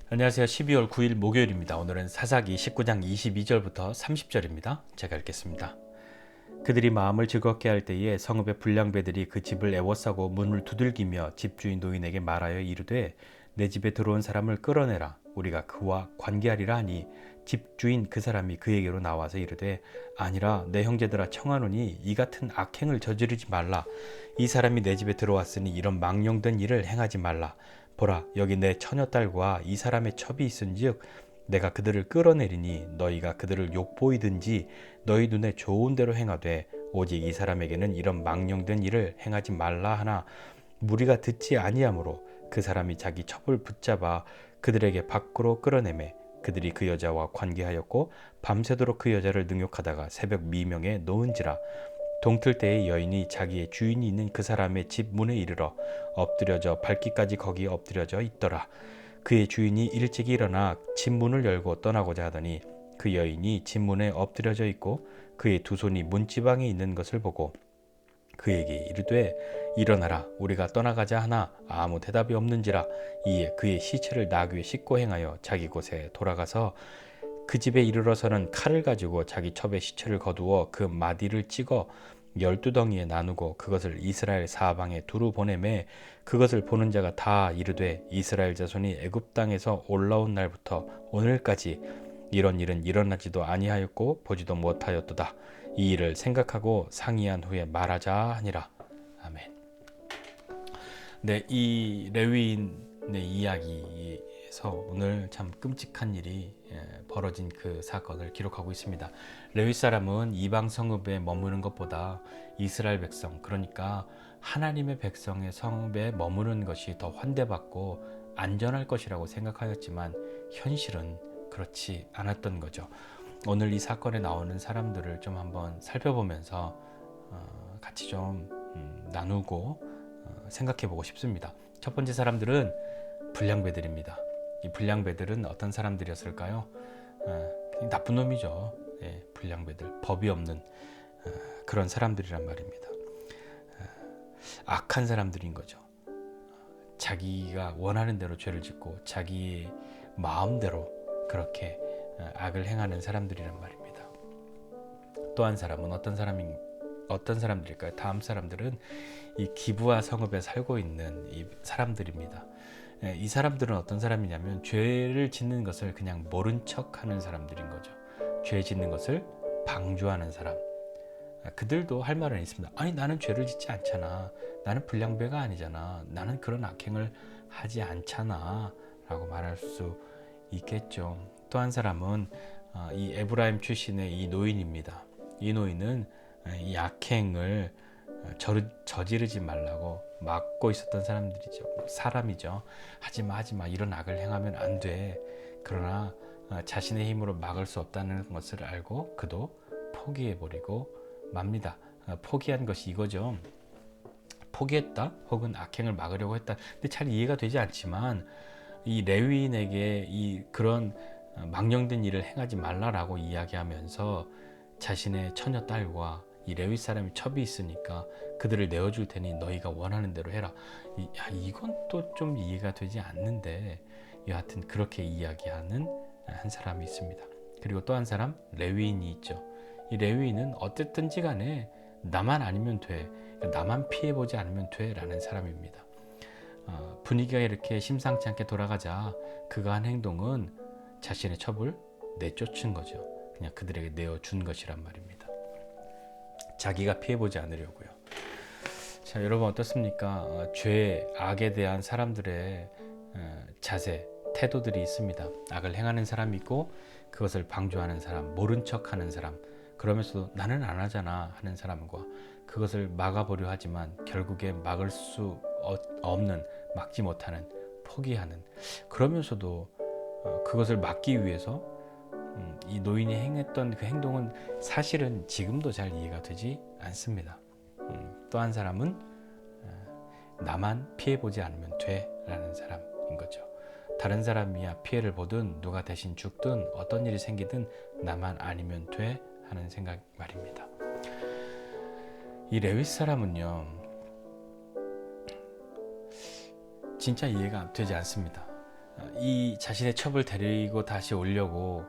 안녕하세요. 12월 9일 목요일입니다. 오늘은 사사기 19장 22절부터 30절입니다. 제가 읽겠습니다. 그들이 마음을 즐겁게 할 때에 성읍의 불량배들이 그 집을 애워싸고 문을 두들기며 집주인 노인에게 말하여 이르되 내 집에 들어온 사람을 끌어내라. 우리가 그와 관계하리라 하니 집주인 그 사람이 그에게로 나와서 이르되 아니라 내 형제들아 청하노니 이 같은 악행을 저지르지 말라. 이 사람이 내 집에 들어왔으니 이런 망령된 일을 행하지 말라. 보라 여기 내 처녀딸과 이 사람의 첩이 있은즉 내가 그들을 끌어내리니 너희가 그들을 욕보이든지 너희 눈에 좋은 대로 행하되 오직 이 사람에게는 이런 망령된 일을 행하지 말라 하나 무리가 듣지 아니하므로 그 사람이 자기 첩을 붙잡아 그들에게 밖으로 끌어내매 그들이 그 여자와 관계하였고 밤새도록 그 여자를 능욕하다가 새벽 미명에 놓은지라. 동틀 때에 여인이 자기의 주인이 있는 그 사람의 집 문에 이르러 엎드려져 밟기까지 거기에 엎드려져 있더라. 그의 주인이 일찍이 일어나 집 문을 열고 떠나고자 하더니 그 여인이 집 문에 엎드려져 있고 그의 두 손이 문지방에 있는 것을 보고 그에게 이르되 일어나라 우리가 떠나가자 하나 아무 대답이 없는지라. 이에 그의 시체를 나귀에 싣고 행하여 자기 곳에 돌아가서 그 집에 이르러서는 칼을 가지고 자기 첩의 시체를 거두어 그 마디를 찍어 12덩이에 나누고 그것을 이스라엘 사방에 두루 보내매 그것을 보는 자가 다 이르되 이스라엘 자손이 애굽 땅에서 올라온 날부터 오늘까지 이런 일은 일어나지도 아니하였고 보지도 못하였도다. 이 일을 생각하고 상의한 후에 말하자 하니라. 아멘. 네, 이 레위인의 이야기에서 오늘 참 끔찍한 일이 벌어진 그 사건을 기록하고 있습니다. 레위 사람은 이방 성읍에 머무는 것보다 이스라엘 백성, 그러니까 하나님의 백성의 성읍에 머무는 것이 더 환대받고 안전할 것이라고 생각하였지만 현실은 그렇지 않았던 거죠. 오늘 이 사건에 나오는 사람들을 좀 한번 살펴보면서 같이 좀 나누고 생각해 보고 싶습니다. 첫 번째 사람들은 불량배들입니다. 이 불량배들은 어떤 사람들이었을까요? 나쁜 놈이죠. 예, 불량배들, 법이 없는 그런 사람들이란 말입니다. 악한 사람들인 거죠. 자기가 원하는 대로 죄를 짓고 자기의 마음대로 그렇게 악을 행하는 사람들이란 말입니다. 또 한 사람은 어떤 사람들일까요? 다음 사람들은 이 기브아 성읍에 살고 있는 이 사람들입니다. 이 사람들은 어떤 사람이냐면 죄를 짓는 것을 그냥 모른 척하는 사람들인 거죠. 죄 짓는 것을 방조하는 사람. 그들도 할 말은 있습니다. 아니 나는 죄를 짓지 않잖아. 나는 불량배가 아니잖아. 나는 그런 악행을 하지 않잖아. 라고 말할 수 있겠죠. 또 한 사람은 이 에브라임 출신의 이 노인입니다. 이 노인은 이 악행을 저지르지 말라고 막고 있었던 사람이죠. 하지마 이런 악을 행하면 안 돼. 그러나 자신의 힘으로 막을 수 없다는 것을 알고 그도 포기해버리고 맙니다. 포기한 것이 이거죠. 포기했다 혹은 악행을 막으려고 했다. 근데 잘 이해가 되지 않지만 이 레위인에게 이 그런 망령된 일을 행하지 말라라고 이야기하면서 자신의 처녀 딸과 이 레위 사람이 첩이 있으니까 그들을 내어줄 테니 너희가 원하는 대로 해라. 이건 또 좀 이해가 되지 않는데 여하튼 그렇게 이야기하는 한 사람이 있습니다. 그리고 또 한 사람 레위인이 있죠. 이 레위인은 어쨌든지 간에 나만 아니면 돼. 나만 피해보지 않으면 돼 라는 사람입니다. 분위기가 이렇게 심상치 않게 돌아가자 그가 한 행동은 자신의 첩을 내쫓은 거죠. 그냥 그들에게 내어준 것이란 말입니다. 자기가 피해보지 않으려고요. 자, 여러분 어떻습니까? 죄, 악에 대한 사람들의 자세, 태도들이 있습니다. 악을 행하는 사람이 있고 그것을 방조하는 사람, 모른 척하는 사람, 그러면서도 나는 안 하잖아 하는 사람과 그것을 막아보려 하지만 결국에 막을 수 없는, 막지 못하는, 포기하는, 그러면서도 그것을 막기 위해서 이 노인이 행했던 그 행동은 사실은 지금도 잘 이해가 되지 않습니다. 또 한 사람은 나만 피해보지 않으면 돼 라는 사람인 거죠. 다른 사람이야 피해를 보든 누가 대신 죽든 어떤 일이 생기든 나만 아니면 돼 하는 생각 말입니다. 이 레위 사람은요, 진짜 이해가 되지 않습니다. 이 자신의 첩을 데리고 다시 오려고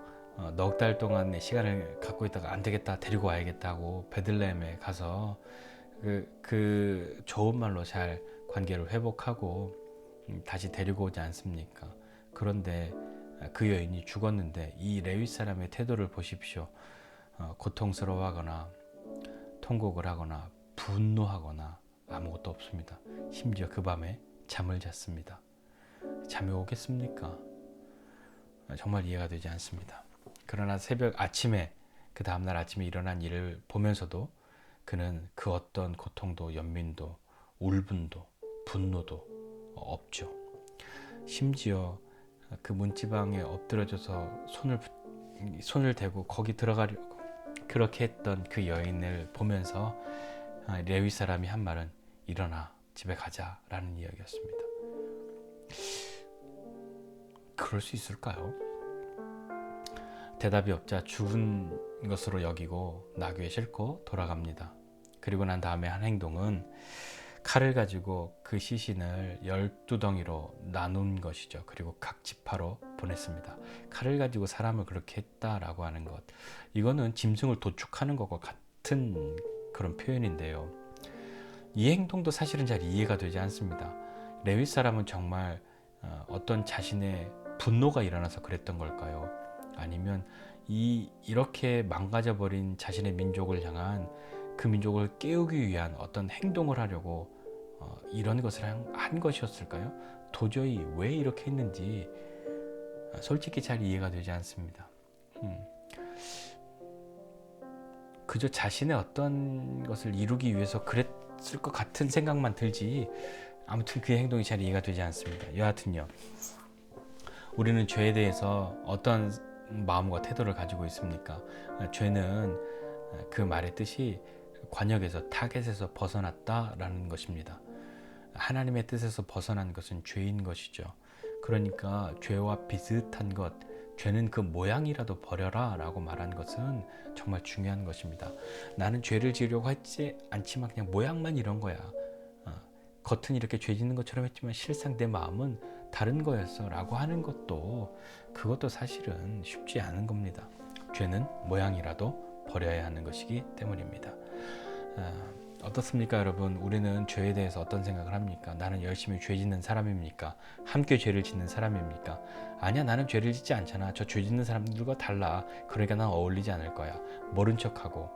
넉 달 동안의 시간을 갖고 있다가 안 되겠다, 데리고 와야겠다고 베들레헴에 가서 그 좋은 말로 잘 관계를 회복하고 다시 데리고 오지 않습니까? 그런데 그 여인이 죽었는데 이 레위 사람의 태도를 보십시오. 고통스러워하거나 통곡을 하거나 분노하거나 아무것도 없습니다. 심지어 그 밤에 잠을 잤습니다. 잠이 오겠습니까? 정말 이해가 되지 않습니다. 그러나 아침에 그 다음날 아침에 일어난 일을 보면서도 그는 그 어떤 고통도 연민도 울분도 분노도 없죠. 심지어 그 문지방에 엎드려져서 손을 대고 거기 들어가려고 그렇게 했던 그 여인을 보면서 레위 사람이 한 말은 일어나 집에 가자라는 이야기였습니다. 그럴 수 있을까요? 대답이 없자 죽은 것으로 여기고 나귀에 싣고 돌아갑니다. 그리고 난 다음에 한 행동은 칼을 가지고 그 시신을 12덩이로 나눈 것이죠. 그리고 각 지파로 보냈습니다. 칼을 가지고 사람을 그렇게 했다라고 하는 것, 이거는 짐승을 도축하는 것과 같은 그런 표현인데요. 이 행동도 사실은 잘 이해가 되지 않습니다. 레위 사람은 정말 어떤 자신의 분노가 일어나서 그랬던 걸까요? 아니면 이렇게 망가져버린 자신의 민족을 향한 그 민족을 깨우기 위한 어떤 행동을 하려고 이런 것을 한 것이었을까요? 도저히 왜 이렇게 했는지 솔직히 잘 이해가 되지 않습니다. 그저 자신의 어떤 것을 이루기 위해서 그랬을 것 같은 생각만 들지 아무튼 그 행동이 잘 이해가 되지 않습니다. 여하튼요, 우리는 죄에 대해서 어떤 마음과 태도를 가지고 있습니까? 죄는 그 말의 뜻이 관역에서 타겟에서 벗어났다라는 것입니다. 하나님의 뜻에서 벗어난 것은 죄인 것이죠. 그러니까 죄와 비슷한 것, 죄는 그 모양이라도 버려라 라고 말한 것은 정말 중요한 것입니다. 나는 죄를 지으려고 하지 않지만 그냥 모양만 이런 거야. 겉은 이렇게 죄 짓는 것처럼 했지만 실상 내 마음은 다른 거였어 라고 하는 것도, 그것도 사실은 쉽지 않은 겁니다. 죄는 모양이라도 버려야 하는 것이기 때문입니다. 어떻습니까 여러분? 우리는 죄에 대해서 어떤 생각을 합니까? 나는 열심히 죄 짓는 사람입니까? 함께 죄를 짓는 사람입니까? 아니야, 나는 죄를 짓지 않잖아. 저 죄 짓는 사람들과 달라. 그러니까 난 어울리지 않을 거야. 모른 척하고,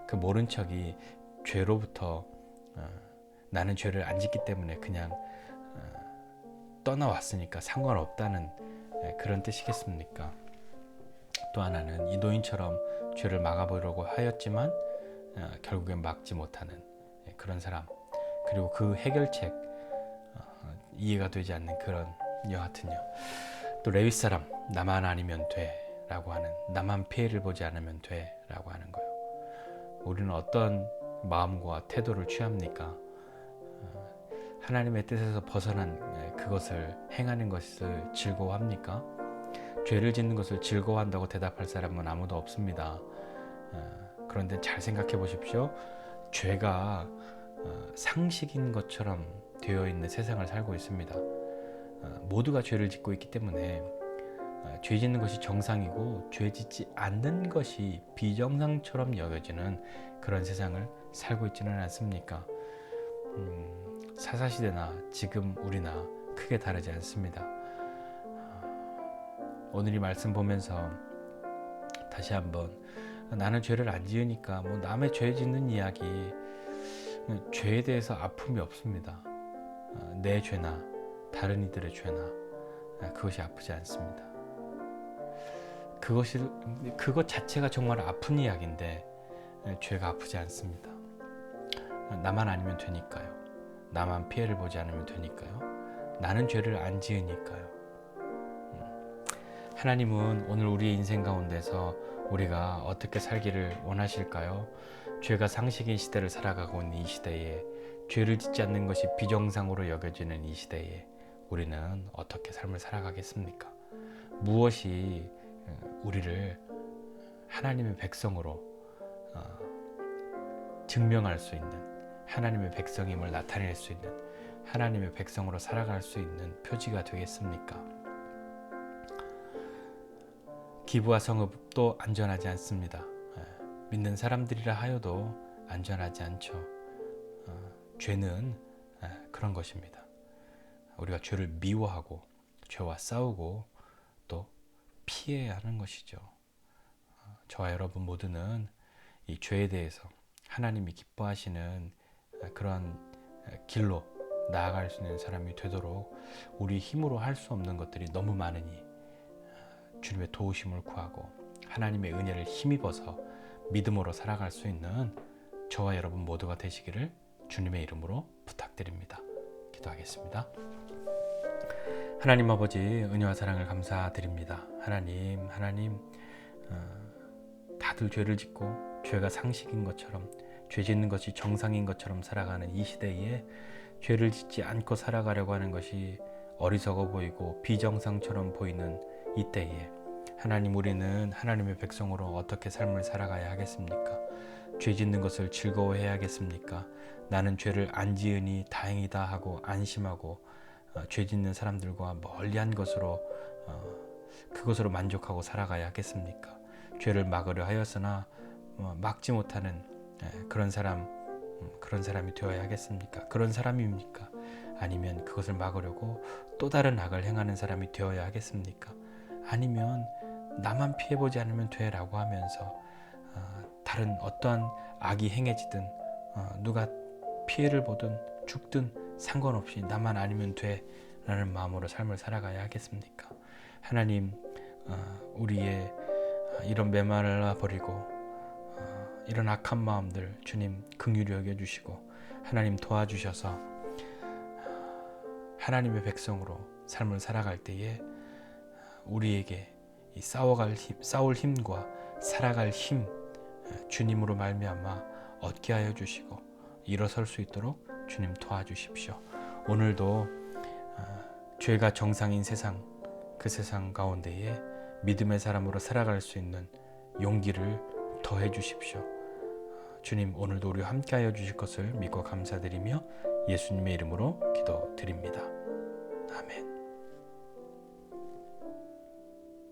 그 모른 척이 죄로부터 나는 죄를 안 짓기 때문에 그냥 떠나왔으니까 상관없다는 그런 뜻이겠습니까? 또 하나는 이 노인처럼 죄를 막아보려고 하였지만 결국엔 막지 못하는 그런 사람, 그리고 그 해결책 이해가 되지 않는 그런, 여하튼요. 또 레위 사람, 나만 아니면 돼 라고 하는, 나만 피해를 보지 않으면 돼 라고 하는 거예요. 우리는 어떤 마음과 태도를 취합니까? 하나님의 뜻에서 벗어난 그것을 행하는 것을 즐거워합니까? 죄를 짓는 것을 즐거워한다고 대답할 사람은 아무도 없습니다. 그런데 잘 생각해 보십시오. 죄가 상식인 것처럼 되어 있는 세상을 살고 있습니다. 모두가 죄를 짓고 있기 때문에 죄 짓는 것이 정상이고 죄 짓지 않는 것이 비정상처럼 여겨지는 그런 세상을 살고 있지는 않습니까? 사사시대나 지금 우리나 크게 다르지 않습니다. 오늘 이 말씀 보면서 다시 한번, 나는 죄를 안 지으니까 뭐 남의 죄 짓는 이야기, 죄에 대해서 아픔이 없습니다. 내 죄나 다른 이들의 죄나 그것이 아프지 않습니다. 그것 자체가 정말 아픈 이야기인데 죄가 아프지 않습니다. 나만 아니면 되니까요. 나만 피해를 보지 않으면 되니까요. 나는 죄를 안 지으니까요. 하나님은 오늘 우리의 인생 가운데서 우리가 어떻게 살기를 원하실까요? 죄가 상식인 시대를 살아가고 있는 이 시대에, 죄를 짓지 않는 것이 비정상으로 여겨지는 이 시대에 우리는 어떻게 삶을 살아가겠습니까? 무엇이 우리를 하나님의 백성으로 증명할 수 있는, 하나님의 백성임을 나타낼 수 있는, 하나님의 백성으로 살아갈 수 있는 표지가 되겠습니까? 기부와 성읍도 안전하지 않습니다. 믿는 사람들이라 하여도 안전하지 않죠. 죄는 그런 것입니다. 우리가 죄를 미워하고 죄와 싸우고 또 피해야 하는 것이죠. 저와 여러분 모두는 이 죄에 대해서 하나님이 기뻐하시는 그런 길로 나아갈 수 있는 사람이 되도록 우리 힘으로 할 수 없는 것들이 너무 많으니 주님의 도우심을 구하고 하나님의 은혜를 힘입어서 믿음으로 살아갈 수 있는 저와 여러분 모두가 되시기를 주님의 이름으로 부탁드립니다. 기도하겠습니다. 하나님 아버지, 은혜와 사랑을 감사드립니다. 하나님 다들 죄를 짓고 죄가 상식인 것처럼, 죄 짓는 것이 정상인 것처럼 살아가는 이 시대에 죄를 짓지 않고 살아가려고 하는 것이 어리석어 보이고 비정상처럼 보이는 이때에 하나님, 우리는 하나님의 백성으로 어떻게 삶을 살아가야 하겠습니까? 죄 짓는 것을 즐거워해야겠습니까? 나는 죄를 안 지으니 다행이다 하고 안심하고 죄 짓는 사람들과 멀리한 것으로 그것으로 만족하고 살아가야 하겠습니까? 죄를 막으려 하였으나 막지 못하는 그런 사람이 되어야 하겠습니까? 그런 사람입니까? 아니면 그것을 막으려고 또 다른 악을 행하는 사람이 되어야 하겠습니까? 아니면 나만 피해보지 않으면 돼라고 하면서 다른 어떠한 악이 행해지든 누가 피해를 보든 죽든 상관없이 나만 아니면 돼라는 마음으로 삶을 살아가야 하겠습니까? 하나님, 우리의 이런 메말라 버리고 이런 악한 마음들 주님 긍휼히 여겨주시고 하나님 도와주셔서 하나님의 백성으로 삶을 살아갈 때에 우리에게 이 싸울 힘과 살아갈 힘 주님으로 말미암아 얻게 하여 주시고 일어설 수 있도록 주님 도와주십시오. 오늘도 죄가 정상인 세상, 그 세상 가운데에 믿음의 사람으로 살아갈 수 있는 용기를 더해 주십시오. 주님, 오늘도 우리와 함께 하여 주실 것을 믿고 감사드리며 예수님의 이름으로 기도드립니다. 아멘.